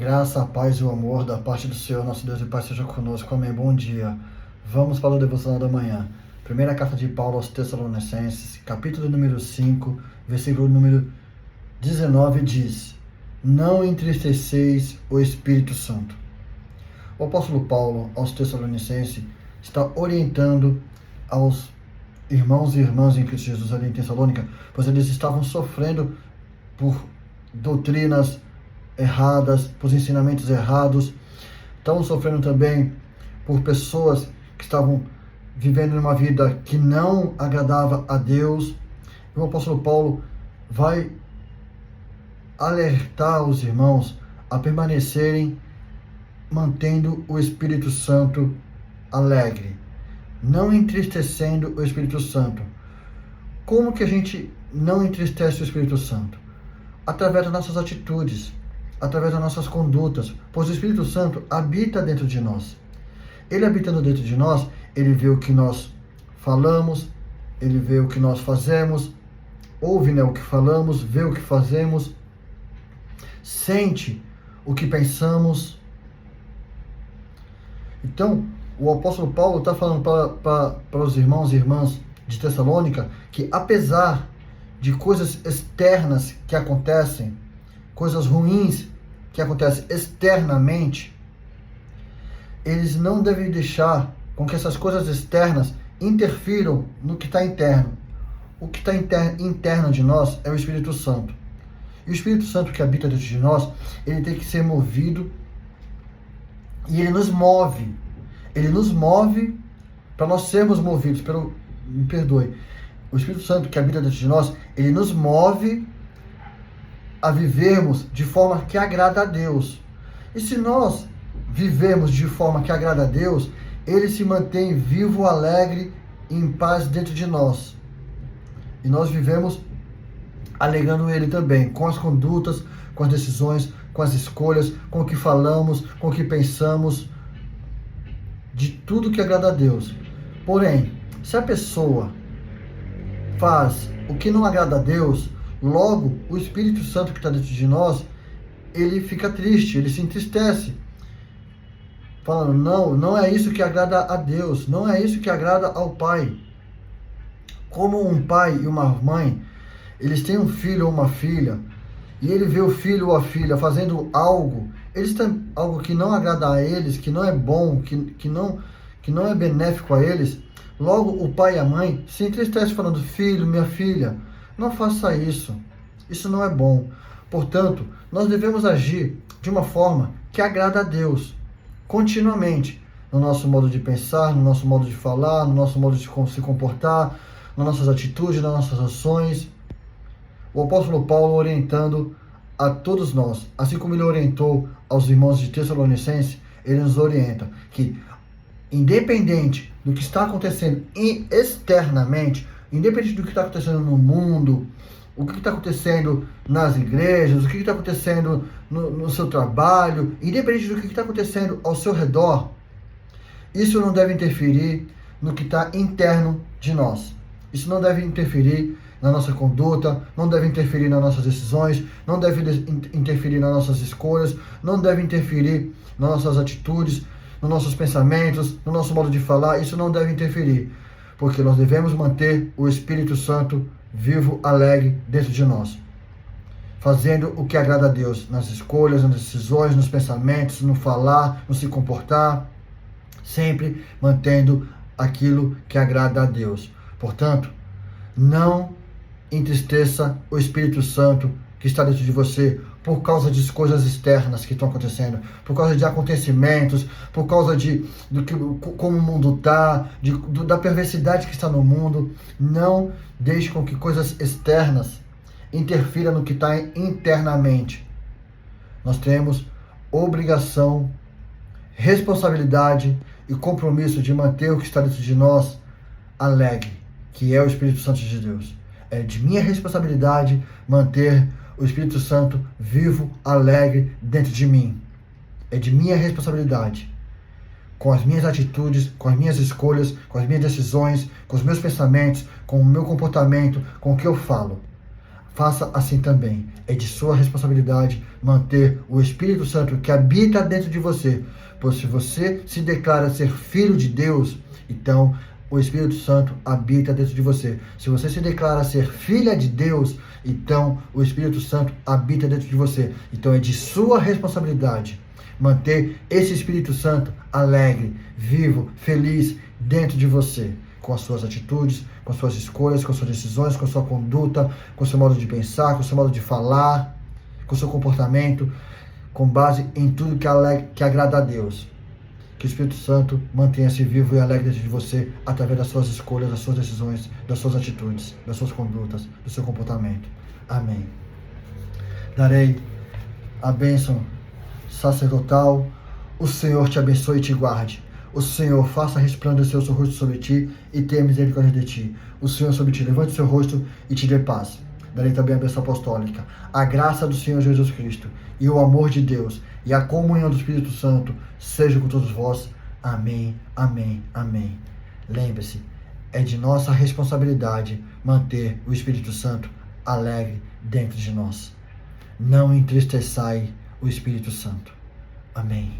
Graça, a paz e o amor da parte do Senhor, nosso Deus e Pai, seja conosco. Amém. Bom dia. Vamos para o devocional da manhã. Primeira carta de Paulo aos Tessalonicenses, capítulo número 5, versículo número 19, diz: Não entristeceis o Espírito Santo. O apóstolo Paulo aos Tessalonicenses está orientando aos irmãos e irmãs em Cristo Jesus ali em Tessalônica, pois eles estavam sofrendo por doutrinas erradas, por ensinamentos errados, estavam sofrendo também por pessoas que estavam vivendo uma vida que não agradava a Deus. E o apóstolo Paulo vai alertar os irmãos a permanecerem mantendo o Espírito Santo alegre, não entristecendo o Espírito Santo. Como que a gente não entristece o Espírito Santo? Através das nossas atitudes, através das nossas condutas, pois o Espírito Santo habita dentro de nós. Ele habitando dentro de nós, ele vê o que nós falamos, ele vê o que nós fazemos, ouve, o que falamos, vê o que fazemos, sente o que pensamos. Então, o apóstolo Paulo está falando para os irmãos e irmãs de Tessalônica que, apesar de coisas externas que acontecem, coisas ruins que acontecem externamente, eles não devem deixar com que essas coisas externas interfiram no que está interno. O que está interno de nós é o Espírito Santo. E o Espírito Santo que habita dentro de nós, ele tem que ser movido e ele nos move. Ele nos move para nós sermos movidos me perdoe. O Espírito Santo que habita dentro de nós, ele nos move a vivermos de forma que agrada a Deus. E se nós vivemos de forma que agrada a Deus, ele se mantém vivo, alegre e em paz dentro de nós. E nós vivemos alegrando ele também, com as condutas, com as decisões, com as escolhas, com o que falamos, com o que pensamos, de tudo que agrada a Deus. Porém, se a pessoa faz o que não agrada a Deus, logo o Espírito Santo que está dentro de nós, ele fica triste, ele se entristece, falando, não é isso que agrada a Deus, não é isso que agrada ao Pai. Como um pai e uma mãe, eles têm um filho ou uma filha, e ele vê o filho ou a filha fazendo algo, eles têm algo que não agrada a eles, que não é bom, que não é benéfico a eles. Logo o pai e a mãe se entristecem falando, filho, minha filha, não faça isso, isso não é bom. Portanto, nós devemos agir de uma forma que agrada a Deus, continuamente, no nosso modo de pensar, no nosso modo de falar, no nosso modo de se comportar, nas nossas atitudes, nas nossas ações. O apóstolo Paulo orientando a todos nós, assim como ele orientou aos irmãos de Tessalonicenses, ele nos orienta que, independente do que está acontecendo externamente, independente do que está acontecendo no mundo, o que está acontecendo nas igrejas, o que está acontecendo no seu trabalho, independente do que está acontecendo ao seu redor, isso não deve interferir no que está interno de nós. Isso não deve interferir na nossa conduta, não deve interferir nas nossas decisões, não deve interferir nas nossas escolhas, não deve interferir nas nossas atitudes, nos nossos pensamentos, no nosso modo de falar. Isso não deve interferir, porque nós devemos manter o Espírito Santo vivo, alegre dentro de nós, fazendo o que agrada a Deus, nas escolhas, nas decisões, nos pensamentos, no falar, no se comportar, sempre mantendo aquilo que agrada a Deus. Portanto, não entristeça o Espírito Santo que está dentro de você por causa de coisas externas que estão acontecendo, por causa de acontecimentos, por causa como o mundo está, da perversidade que está no mundo. Não deixe com que coisas externas interfiram no que está internamente. Nós temos obrigação, responsabilidade e compromisso de manter o que está dentro de nós alegre, que é o Espírito Santo de Deus. É de minha responsabilidade manter o Espírito Santo vivo, alegre dentro de mim. É de minha responsabilidade, com as minhas atitudes, com as minhas escolhas, com as minhas decisões, com os meus pensamentos, com o meu comportamento, com o que eu falo. faça assim também. É de sua responsabilidade manter o Espírito Santo que habita dentro de você. Pois se você se declara ser filho de Deus, então o Espírito Santo habita dentro de você. Se você se declara ser filha de Deus, então o Espírito Santo habita dentro de você. Então é de sua responsabilidade manter esse Espírito Santo alegre, vivo, feliz dentro de você, com as suas atitudes, com as suas escolhas, com as suas decisões, com a sua conduta, com o seu modo de pensar, com o seu modo de falar, com o seu comportamento, com base em tudo que agrada a Deus. Que o Espírito Santo mantenha-se vivo e alegre dentro de você através das suas escolhas, das suas decisões, das suas atitudes, das suas condutas, do seu comportamento. Amém. Darei a bênção sacerdotal. O Senhor te abençoe e te guarde. O Senhor faça resplandecer o seu rosto sobre ti e tenha misericórdia de ti. O Senhor sobre ti levante o seu rosto e te dê paz. Darei também a bênção apostólica. A graça do Senhor Jesus Cristo e o amor de Deus e a comunhão do Espírito Santo seja com todos vós. Amém, amém, amém. Lembre-se, é de nossa responsabilidade manter o Espírito Santo alegre dentro de nós. Não entristeçai o Espírito Santo. Amém.